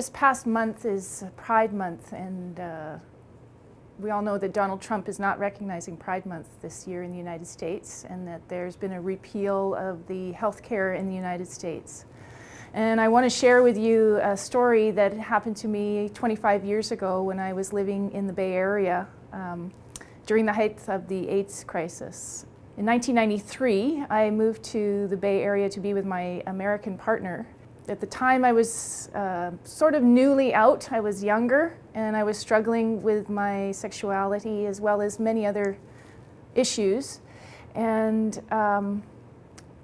This past month is Pride Month, and we all know that Donald Trump is not recognizing Pride Month this year in the United States, and that there's been a repeal of the health care in the United States. And I want to share with you a story that happened to me 25 years ago when I was living in the Bay Area during the height of the AIDS crisis. In 1993, I moved to the Bay Area to be with my American partner. At the time, I was sort of newly out. I was younger, and I was struggling with my sexuality as well as many other issues. And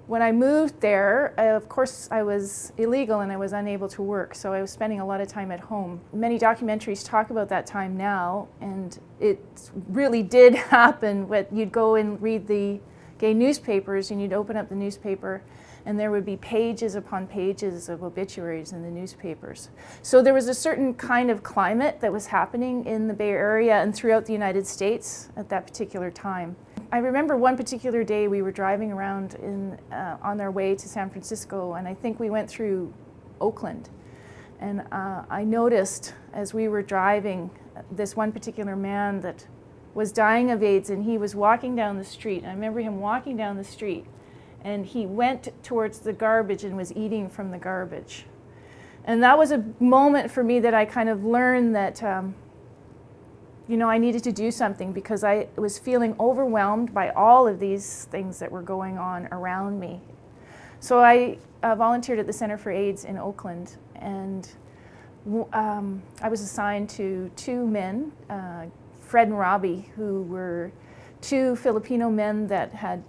when I moved there, of course, I was illegal and I was unable to work, so I was spending a lot of time at home. Many documentaries talk about that time now, and it really did happen. You'd go and read the gay newspapers, and you'd open up the newspaper, and there would be pages upon pages of obituaries in the newspapers. So there was a certain kind of climate that was happening in the Bay Area and throughout the United States at that particular time. I remember one particular day we were driving around on our way to San Francisco, and I think we went through Oakland. And I noticed as we were driving this one particular man that was dying of AIDS, and he was walking down the street. And I remember him walking down the street, and he went towards the garbage and was eating from the garbage. And that was a moment for me that I kind of learned that I needed to do something, because I was feeling overwhelmed by all of these things that were going on around me. So I volunteered at the Center for AIDS in Oakland, and I was assigned to two men, Fred and Robbie, who were two Filipino men that had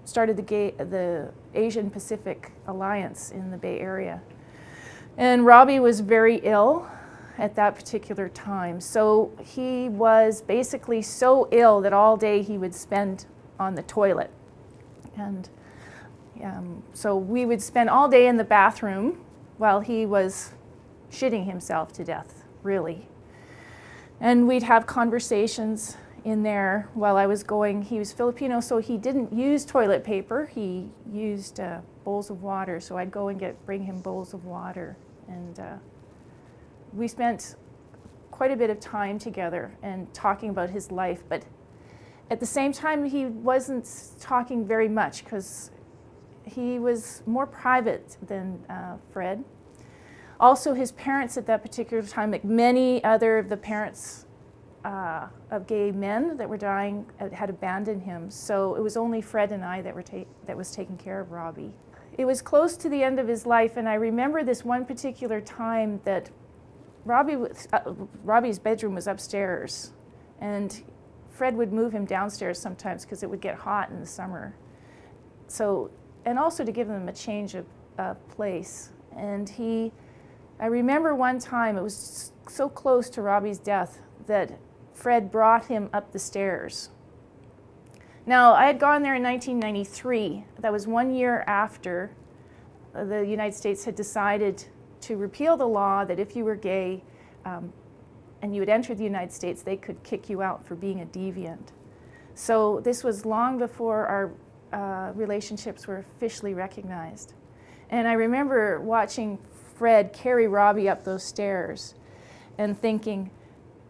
started the Asian Pacific Alliance in the Bay Area. And Robbie was very ill at that particular time. So he was basically so ill that all day he would spend on the toilet. And so we would spend all day in the bathroom while he was shitting himself to death, really. And we'd have conversations in there while I was going. He was Filipino, so he didn't use toilet paper. He used bowls of water. So I'd go and bring him bowls of water. And we spent quite a bit of time together and talking about his life, but at the same time he wasn't talking very much because he was more private than Fred. Also, his parents at that particular time, like many other of the parents of gay men that were dying, had abandoned him. So it was only Fred and I that was taking care of Robbie. It was close to the end of his life, and I remember this one particular time that Robbie's bedroom was upstairs, and Fred would move him downstairs sometimes because it would get hot in the summer. So, and also to give him a change of place. And I remember one time, it was so close to Robbie's death, that Fred brought him up the stairs. Now, I had gone there in 1993. That was 1 year after the United States had decided to repeal the law that if you were gay and you had entered the United States, they could kick you out for being a deviant. So this was long before our relationships were officially recognized. And I remember watching Fred carry Robbie up those stairs and thinking,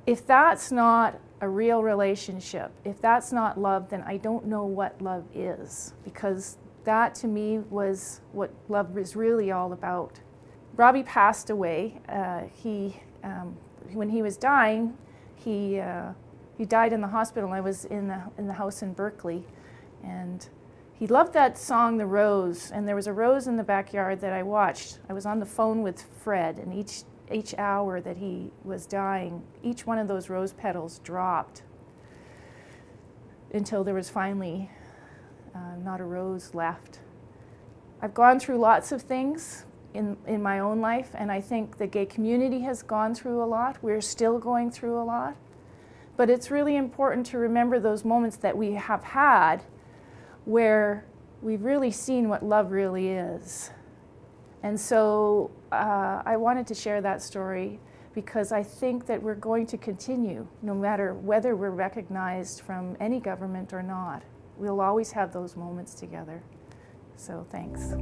if that's not a real relationship, if that's not love, then I don't know what love is, because that to me was what love was really all about. Robbie passed away. When he was dying, he died in the hospital. I was in the house in Berkeley, and he loved that song, The Rose, and there was a rose in the backyard that I watched. I was on the phone with Fred, and each hour that he was dying, each one of those rose petals dropped until there was finally not a rose left. I've gone through lots of things in my own life, and I think the gay community has gone through a lot. We're still going through a lot. But it's really important to remember those moments that we have had where we've really seen what love really is. And so I wanted to share that story because I think that we're going to continue, no matter whether we're recognized from any government or not. We'll always have those moments together. So thanks.